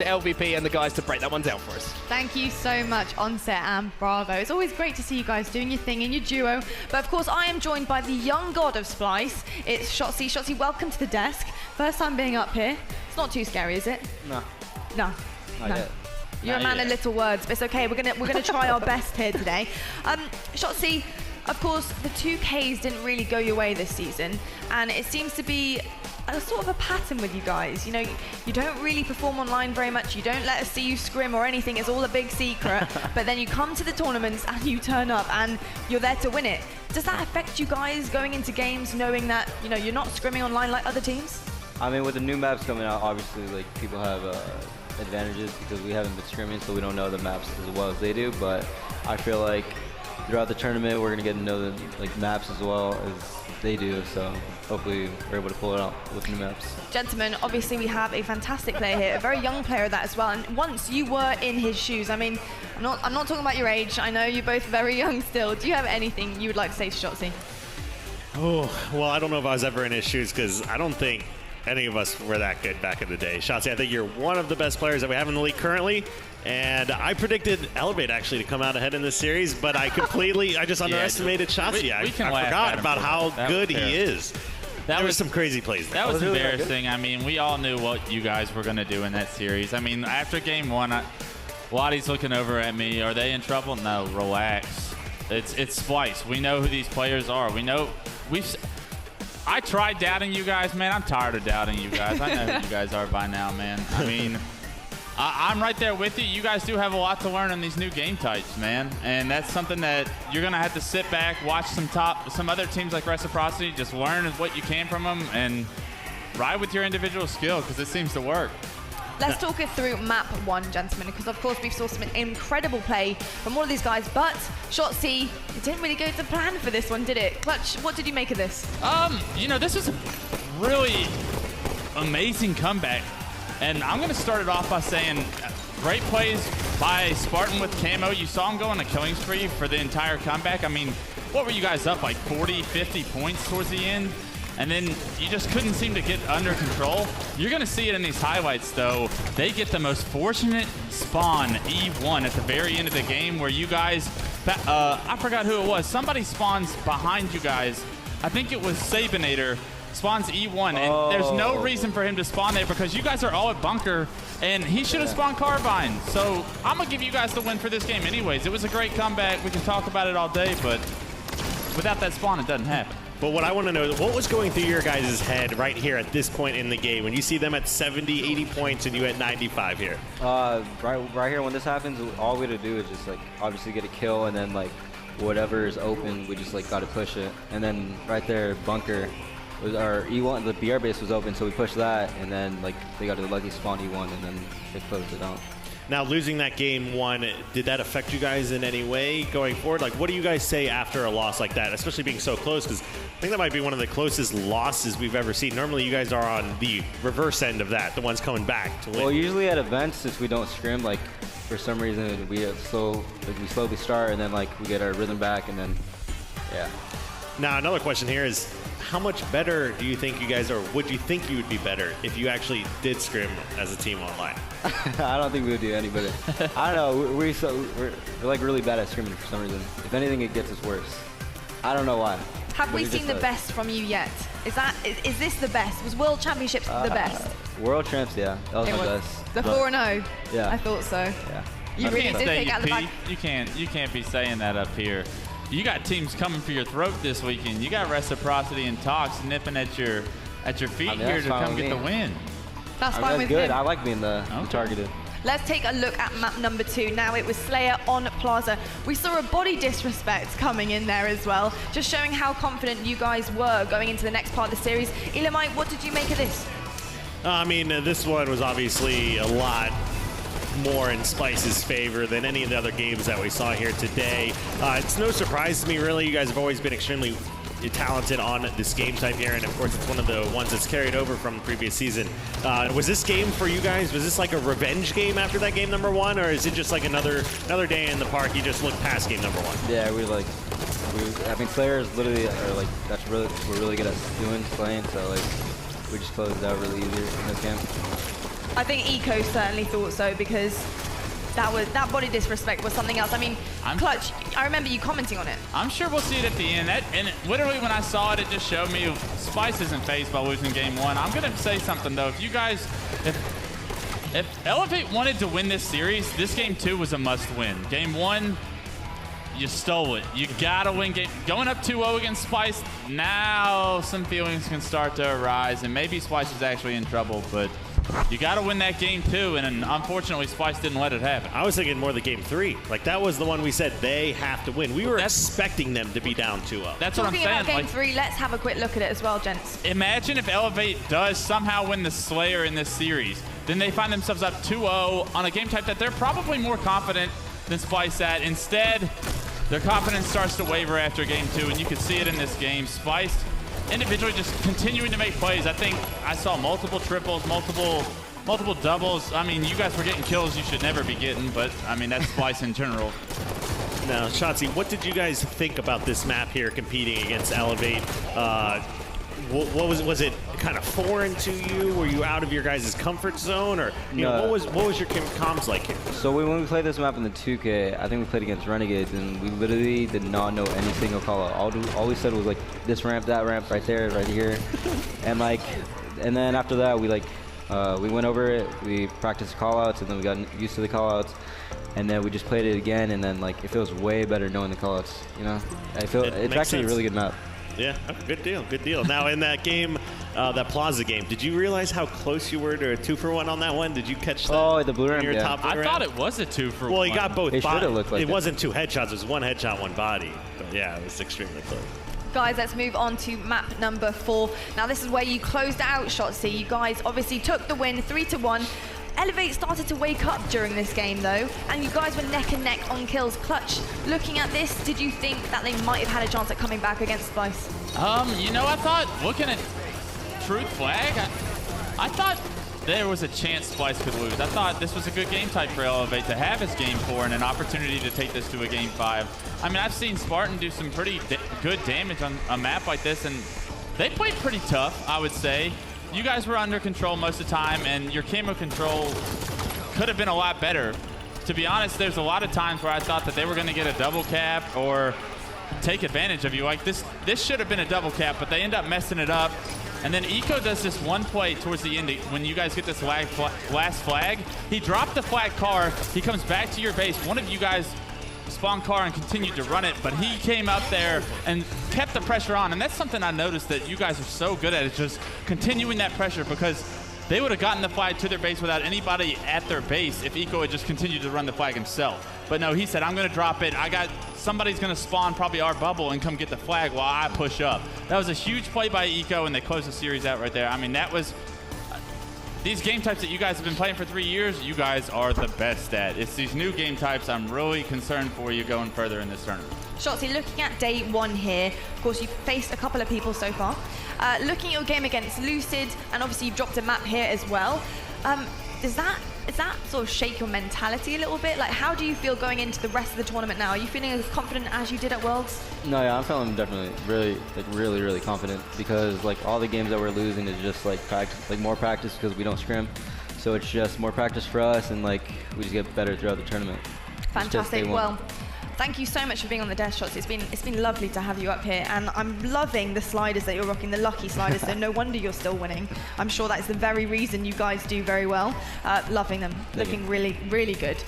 LVP and the guys to break that one down for us. Thank you so much, Onset and Bravo. It's always great to see you guys doing your thing in your duo. But of course, I am joined by the young god of Splyce. It's Shotzzy. Shotzzy, welcome to the desk. First time being up here. It's not too scary, is it? No. No. Not yet. You're a man of little words, but it's okay. We're gonna try our best here today. Shotzzy, of course, the 2Ks didn't really go your way this season, and it seems to be a sort of a pattern with you guys. You know, you don't really perform online very much. You don't let us see you scrim or anything. It's all a big secret. But then you come to the tournaments and you turn up and you're there to win it. Does that affect you guys going into games knowing that, you know, you're not scrimming online like other teams? I mean, with the new maps coming out, obviously, like, people have advantages because we haven't been scrimming, so we don't know the maps as well as they do. But I feel like throughout the tournament, we're gonna get to know the maps as well as they do, so hopefully we're able to pull it out with new maps. Gentlemen, obviously we have a fantastic player here, a very young player that as well, and once you were in his shoes, I mean, I'm not talking about your age, I know you're both very young still. Do you have anything you would like to say to Shotzzy? Oh, well, I don't know if I was ever in his shoes because I don't think any of us were that good back in the day. Shotzzy, I think you're one of the best players that we have in the league currently. And I predicted Elevate actually to come out ahead in this series, but I just underestimated Shotzzy. I forgot about how good he is. There was some crazy plays there. That was embarrassing. I mean, we all knew what you guys were going to do in that series. I mean, after game one, Lottie's looking over at me. Are they in trouble? No, relax. It's Splyce. We know who these players are. We know I tried doubting you guys, man. I'm tired of doubting you guys. I know who you guys are by now, man. I mean, I'm right there with you. You guys do have a lot to learn in these new game types, man. And that's something that you're going to have to sit back, watch some other teams like Reciprocity, just learn what you can from them and ride with your individual skill because it seems to work. Let's talk it through map one, gentlemen, because of course we saw some incredible play from all of these guys, but Shotzzy, it didn't really go to plan for this one, did it? Clutch, what did you make of this? You know, this is a really amazing comeback. And I'm going to start it off by saying great plays by Spartan with Camo. You saw him go on a killing spree for the entire comeback. I mean, what were you guys up, like 40, 50 points towards the end? And then you just couldn't seem to get under control. You're going to see it in these highlights, though. They get the most fortunate spawn, E1, at the very end of the game where you guys, I forgot who it was. Somebody spawns behind you guys. I think it was Sabinator. Spawns E1, and there's no reason for him to spawn there because you guys are all at bunker, and he should have spawned Carbine. So I'm going to give you guys the win for this game anyways. It was a great comeback. We can talk about it all day, but without that spawn, it doesn't happen. But what I want to know is what was going through your guys' head right here at this point in the game when you see them at 70, 80 points and you at 95 here? Right here when this happens, all we have to do is just, like, obviously get a kill, and then, like, whatever is open, we just, like, got to push it. And then right there, bunker. Our E1, the BR base was open, so we pushed that, and then like they got a lucky spawn E1, and then they closed it out. Now, losing that game one, did that affect you guys in any way going forward? Like, what do you guys say after a loss like that, especially being so close? Because I think that might be one of the closest losses we've ever seen. Normally, you guys are on the reverse end of that, the ones coming back to win. Well, usually at events, since we don't scrim, like for some reason we slowly start, and then like we get our rhythm back, and then yeah. Now, another question here is, how much better do you think you guys are? Would you think you would be better if you actually did scrim as a team online? I don't think we would do any better. I don't know. We're like really bad at scrimming for some reason. If anything, it gets us worse. I don't know why. Have we seen the best from you yet? Is this the best? Was World Championships the best? World Champs, yeah. That was my best. The 4-0. Yeah. I thought so. Yeah. You really did take out the back. You can't be saying that up here. You got teams coming for your throat this weekend. You got Reciprocity and Tox nipping at your feet here to come get the win. That's fine with good. him. I like being the targeted. Let's take a look at map number 2. Now it was Slayer on Plaza. We saw a body disrespect coming in there as well, just showing how confident you guys were going into the next part of the series. Elamite, what did you make of this? I mean, this one was obviously a lot more in Splyce's favor than any of the other games that we saw here today. It's no surprise to me, really. You guys have always been extremely talented on this game type here, and of course it's one of the ones that's carried over from the previous season. Was this game for you guys, was this like a revenge game after that game number 1, or is it just like another day in the park, you just look past game number 1? Yeah, I mean, Slayer is literally, we're really good at doing, playing, so like we just closed it out really easy in this game. I think Eco certainly thought so, because that body disrespect was something else. I mean, Clutch, I remember you commenting on it. I'm sure we'll see it at the end. And literally when I saw it, it just showed me Splyce isn't phased by losing game 1. I'm going to say something, though. If you guys, if Elevate wanted to win this series, this game 2 was a must-win. Game 1, you stole it. You got to win game. Going up 2-0 against Splyce, now some feelings can start to arise, and maybe Splyce is actually in trouble, but you got to win that game 2, and unfortunately, Splyce didn't let it happen. I was thinking more the game 3. Like, that was the one we said they have to win. We were expecting them to be down 2-0. Talking That's what I'm saying. about game 3, let's have a quick look at it as well, gents. Imagine if Elevate does somehow win the Slayer in this series. Then they find themselves up 2-0 on a game type that they're probably more confident than Splyce at. Instead, their confidence starts to waver after game 2, and you can see it in this game. Splyce individually just continuing to make plays. I think I saw multiple triples, multiple doubles. I mean, you guys were getting kills you should never be getting, but I mean, that's Splyce in general. Now, Shotzzy, what did you guys think about this map here competing against Elevate? What was it kind of foreign to you? Were you out of your guys' comfort zone, or you know, what was your comms like here? So when we played this map in the 2K, I think we played against Renegades, and we literally did not know any single call out. All we said was like this ramp, that ramp, right there, right here, and then after that we we went over it, we practiced call outs, and then we got used to the call outs. And then we just played it again, and then it feels way better knowing the callouts. You know, it's actually a really good map. Yeah, good deal, good deal. Now in that game, that Plaza game, did you realize how close you were to a 2-for-1 on that one? Did you catch that? Oh, the blue ramp, your top I thought it was a 2-for-1. Well, he got both. It should have looked like it wasn't 2 headshots. It was 1 headshot, 1 body. But yeah, it was extremely close. Guys, let's move on to map number 4. Now, this is where you closed out Shotzzy. You guys obviously took the win, 3-1. Elevate started to wake up during this game, though, and you guys were neck and neck on kills. Clutch, looking at this, did you think that they might have had a chance at coming back against Splyce? You know, I thought, looking at Truth Flag, I thought there was a chance Splyce could lose. I thought this was a good game type for Elevate to have as game 4 and an opportunity to take this to a game 5. I mean, I've seen Spartan do some pretty good damage on a map like this, and they played pretty tough, I would say. You guys were under control most of the time, and your camo control could have been a lot better. To be honest, there's a lot of times where I thought that they were going to get a double cap or take advantage of you. Like this should have been a double cap, but they end up messing it up. And then Eco does this one play towards the end when you guys get this last flag. He dropped the flag car. He comes back to your base. One of you guys spawned car and continued to run it, but he came up there and kept the pressure on. And that's something I noticed that you guys are so good at, is just continuing that pressure, because they would have gotten the flag to their base without anybody at their base if Eco had just continued to run the flag himself. But no, he said, I'm going to drop it. Somebody's going to spawn probably our bubble and come get the flag while I push up. That was a huge play by Eco, and they closed the series out right there. I mean, that was... These game types that you guys have been playing for 3 years, you guys are the best at. It's these new game types I'm really concerned for you going further in this tournament. Shotzzy, looking at day 1 here, of course you've faced a couple of people so far. Looking at your game against Lucid, and obviously you've dropped a map here as well. Does that sort of shake your mentality a little bit? Like, how do you feel going into the rest of the tournament now? Are you feeling as confident as you did at Worlds? No, yeah, I'm feeling definitely really confident, because all the games that we're losing is just practice, more practice, because we don't scrim. So it's just more practice for us, and we just get better throughout the tournament. Fantastic. Well, thank you so much for being on the desk, Shotzzy. It's been lovely to have you up here, and I'm loving the sliders that you're rocking, the lucky sliders, so no wonder you're still winning. I'm sure that's the very reason you guys do very well. Loving them. Looking really, really good.